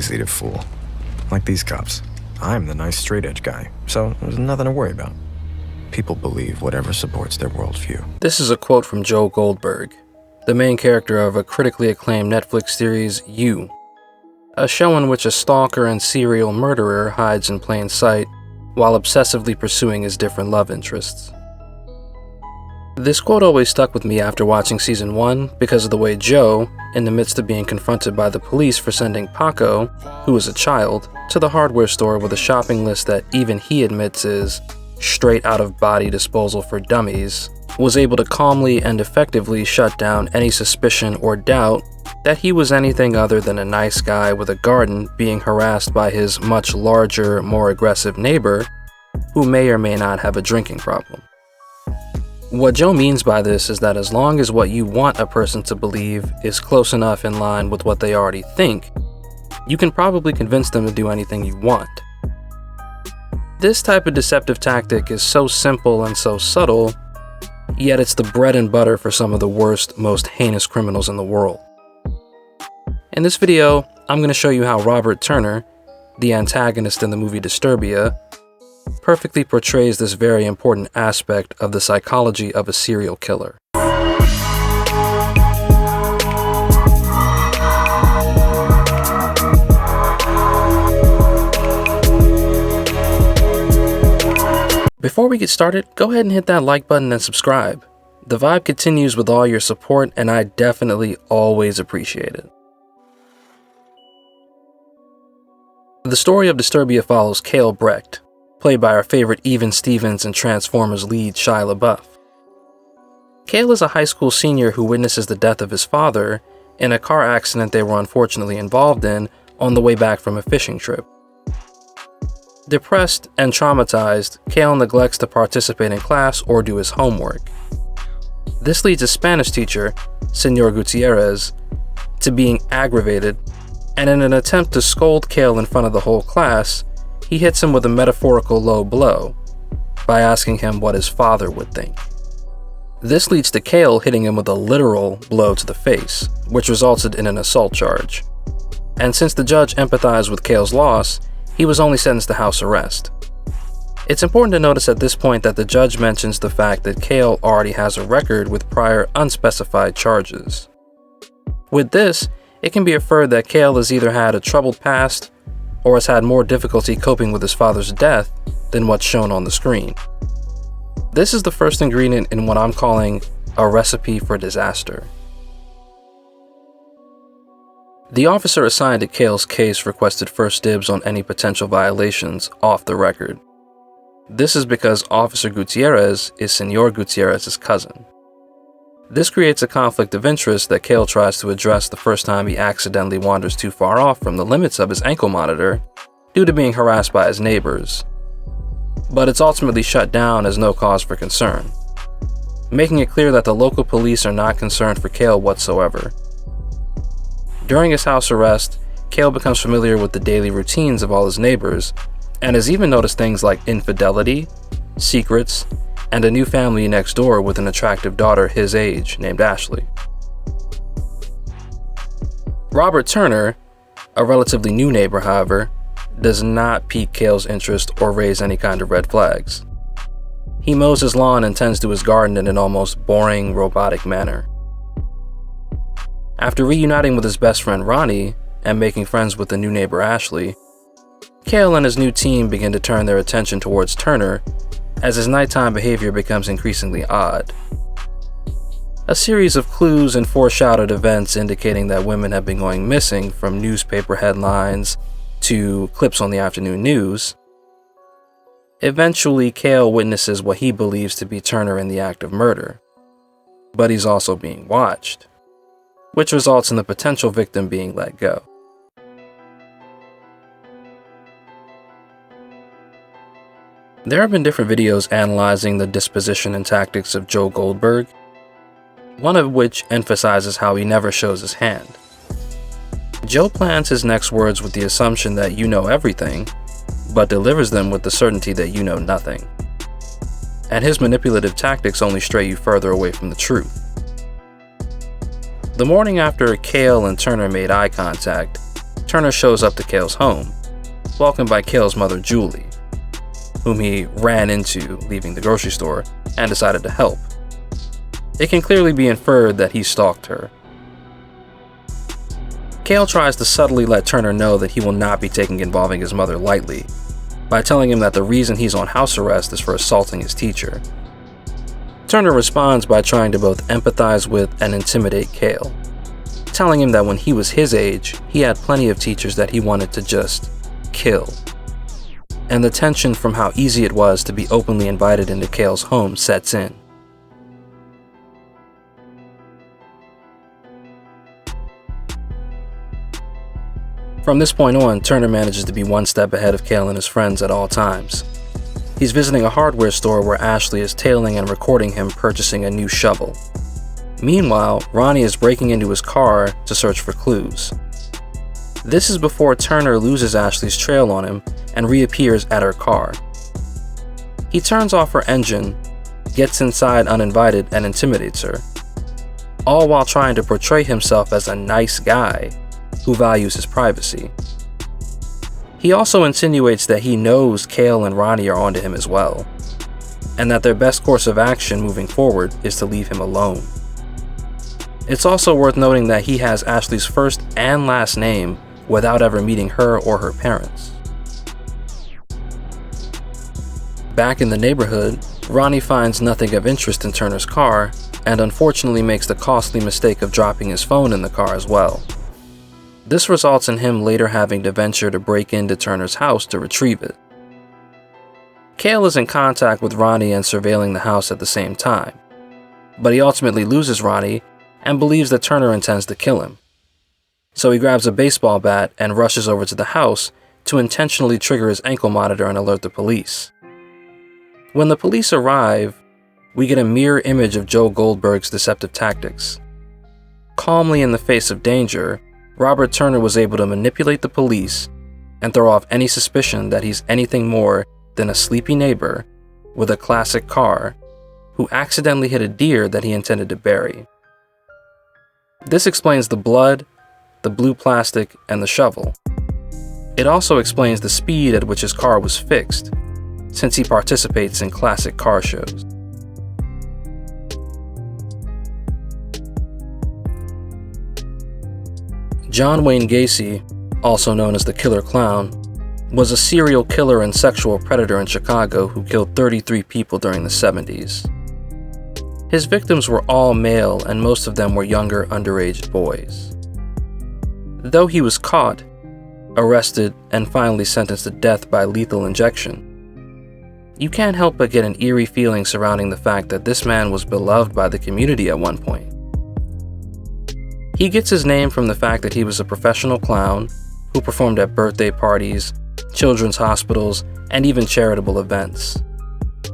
easy to fool. Like these cops. I'm the nice straight-edge guy, so there's nothing to worry about. People believe whatever supports their worldview. This is a quote from Joe Goldberg, the main character of a critically acclaimed Netflix series, You, a show in which a stalker and serial murderer hides in plain sight while obsessively pursuing his different love interests. This quote always stuck with me after watching season 1 because of the way Joe, in the midst of being confronted by the police for sending Paco, who is a child, to the hardware store with a shopping list that even he admits is straight out of body disposal for dummies, was able to calmly and effectively shut down any suspicion or doubt that he was anything other than a nice guy with a garden being harassed by his much larger, more aggressive neighbor, who may or may not have a drinking problem. What Joe means by this is that as long as what you want a person to believe is close enough in line with what they already think, you can probably convince them to do anything you want. This type of deceptive tactic is so simple and so subtle, yet it's the bread and butter for some of the worst, most heinous criminals in the world. In this video, I'm going to show you how Robert Turner, the antagonist in the movie Disturbia, perfectly portrays this very important aspect of the psychology of a serial killer. Before we get started, go ahead and hit that like button and subscribe. The vibe continues with all your support, and I definitely always appreciate it. The story of Disturbia follows Cale Brecht, played by our favorite Even Stevens and Transformers lead Shia LaBeouf. Cale is a high school senior who witnesses the death of his father in a car accident they were unfortunately involved in on the way back from a fishing trip. Depressed and traumatized, Cale neglects to participate in class or do his homework. This leads his Spanish teacher, Senor Gutierrez, to being aggravated, and in an attempt to scold Cale in front of the whole class, he hits him with a metaphorical low blow by asking him what his father would think. This leads to Cale hitting him with a literal blow to the face, which resulted in an assault charge. And since the judge empathized with Cale's loss, he was only sentenced to house arrest. It's important to notice at this point that the judge mentions the fact that Cale already has a record with prior unspecified charges. With this, it can be inferred that Cale has either had a troubled past or has had more difficulty coping with his father's death than what's shown on the screen. This is the first ingredient in what I'm calling a recipe for disaster. The officer assigned to Cale's case requested first dibs on any potential violations off the record. This is because Officer Gutierrez is Senor Gutierrez's cousin. This creates a conflict of interest that Cale tries to address the first time he accidentally wanders too far off from the limits of his ankle monitor due to being harassed by his neighbors. But it's ultimately shut down as no cause for concern, making it clear that the local police are not concerned for Cale whatsoever. During his house arrest, Cale becomes familiar with the daily routines of all his neighbors, and has even noticed things like infidelity, secrets, and a new family next door with an attractive daughter his age named Ashley. Robert Turner, a relatively new neighbor, however, does not pique Cale's interest or raise any kind of red flags. He mows his lawn and tends to his garden in an almost boring, robotic manner. After reuniting with his best friend Ronnie and making friends with the new neighbor Ashley, Cale and his new team begin to turn their attention towards Turner as his nighttime behavior becomes increasingly odd. A series of clues and foreshadowed events indicating that women have been going missing, from newspaper headlines to clips on the afternoon news. Eventually, Cale witnesses what he believes to be Turner in the act of murder, but he's also being watched, which results in the potential victim being let go. There have been different videos analyzing the disposition and tactics of Joe Goldberg, one of which emphasizes how he never shows his hand. Joe plans his next words with the assumption that you know everything, but delivers them with the certainty that you know nothing. And his manipulative tactics only stray you further away from the truth. The morning after Cale and Turner made eye contact, Turner shows up to Cale's home, welcomed by Cale's mother, Julie, whom he ran into leaving the grocery store and decided to help. It can clearly be inferred that he stalked her. Cale tries to subtly let Turner know that he will not be taking involving his mother lightly, by telling him that the reason he's on house arrest is for assaulting his teacher. Turner responds by trying to both empathize with and intimidate Cale, telling him that when he was his age, he had plenty of teachers that he wanted to just kill. And the tension from how easy it was to be openly invited into Cale's home sets in. From this point on, Turner manages to be one step ahead of Cale and his friends at all times. He's visiting a hardware store where Ashley is tailing and recording him purchasing a new shovel. Meanwhile, Ronnie is breaking into his car to search for clues. This is before Turner loses Ashley's trail on him and reappears at her car. He turns off her engine, gets inside uninvited, and intimidates her, all while trying to portray himself as a nice guy who values his privacy. He also insinuates that he knows Cale and Ronnie are onto him as well, and that their best course of action moving forward is to leave him alone. It's also worth noting that he has Ashley's first and last name without ever meeting her or her parents. Back in the neighborhood, Ronnie finds nothing of interest in Turner's car and unfortunately makes the costly mistake of dropping his phone in the car as well. This results in him later having to venture to break into Turner's house to retrieve it. Cale is in contact with Ronnie and surveilling the house at the same time, but he ultimately loses Ronnie and believes that Turner intends to kill him. So he grabs a baseball bat and rushes over to the house to intentionally trigger his ankle monitor and alert the police. When the police arrive, we get a mirror image of Joe Goldberg's deceptive tactics. Calmly in the face of danger, Robert Turner was able to manipulate the police and throw off any suspicion that he's anything more than a sleepy neighbor with a classic car who accidentally hit a deer that he intended to bury. This explains the blood, the blue plastic, and the shovel. It also explains the speed at which his car was fixed, since he participates in classic car shows. John Wayne Gacy, also known as the Killer Clown, was a serial killer and sexual predator in Chicago who killed 33 people during the 70s. His victims were all male and most of them were younger, underage boys. Though he was caught, arrested, and finally sentenced to death by lethal injection, you can't help but get an eerie feeling surrounding the fact that this man was beloved by the community at one point. He gets his name from the fact that he was a professional clown who performed at birthday parties, children's hospitals, and even charitable events,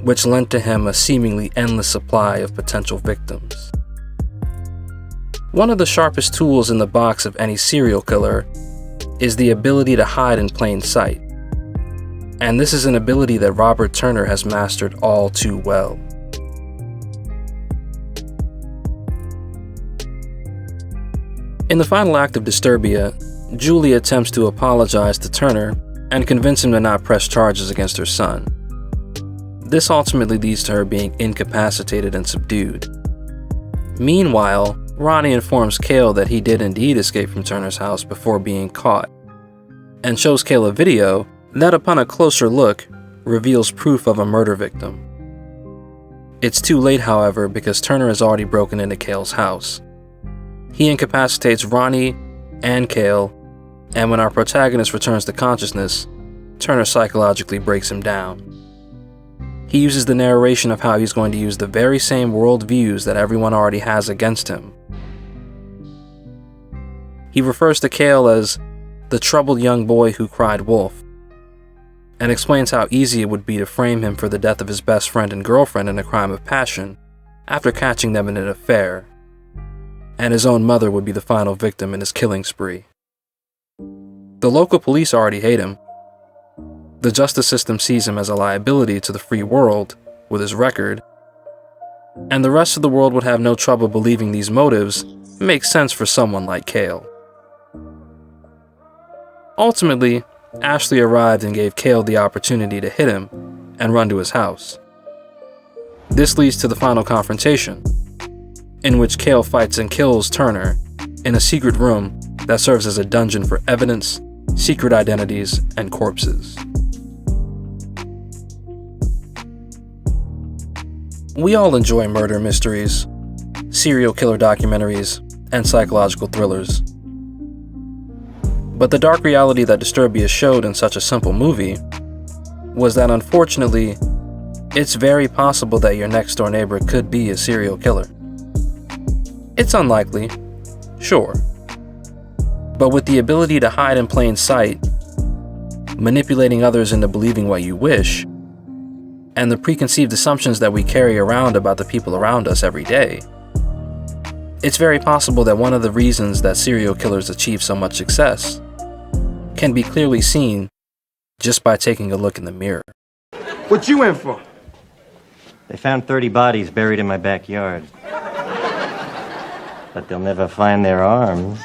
which lent to him a seemingly endless supply of potential victims. One of the sharpest tools in the box of any serial killer is the ability to hide in plain sight, and this is an ability that Robert Turner has mastered all too well. In the final act of Disturbia, Julie attempts to apologize to Turner and convince him to not press charges against her son. This ultimately leads to her being incapacitated and subdued. Meanwhile, Ronnie informs Cale that he did indeed escape from Turner's house before being caught, and shows Cale a video that, upon a closer look, reveals proof of a murder victim. It's too late, however, because Turner has already broken into Cale's house. He incapacitates Ronnie and Cale, and when our protagonist returns to consciousness, Turner psychologically breaks him down. He uses the narration of how he's going to use the very same worldviews that everyone already has against him. He refers to Cale as the troubled young boy who cried wolf, and explains how easy it would be to frame him for the death of his best friend and girlfriend in a crime of passion after catching them in an affair, and his own mother would be the final victim in his killing spree. The local police already hate him. The justice system sees him as a liability to the free world with his record, and the rest of the world would have no trouble believing these motives make sense for someone like Cale. Ultimately, Ashley arrived and gave Cale the opportunity to hit him and run to his house. This leads to the final confrontation, in which Cale fights and kills Turner in a secret room that serves as a dungeon for evidence, secret identities, and corpses. We all enjoy murder mysteries, serial killer documentaries, and psychological thrillers. But the dark reality that Disturbia showed in such a simple movie was that, unfortunately, it's very possible that your next-door neighbor could be a serial killer. It's unlikely, sure, but with the ability to hide in plain sight, manipulating others into believing what you wish, and the preconceived assumptions that we carry around about the people around us every day, it's very possible that one of the reasons that serial killers achieve so much success can be clearly seen just by taking a look in the mirror. What you in for? They found 30 bodies buried in my backyard. But they'll never find their arms.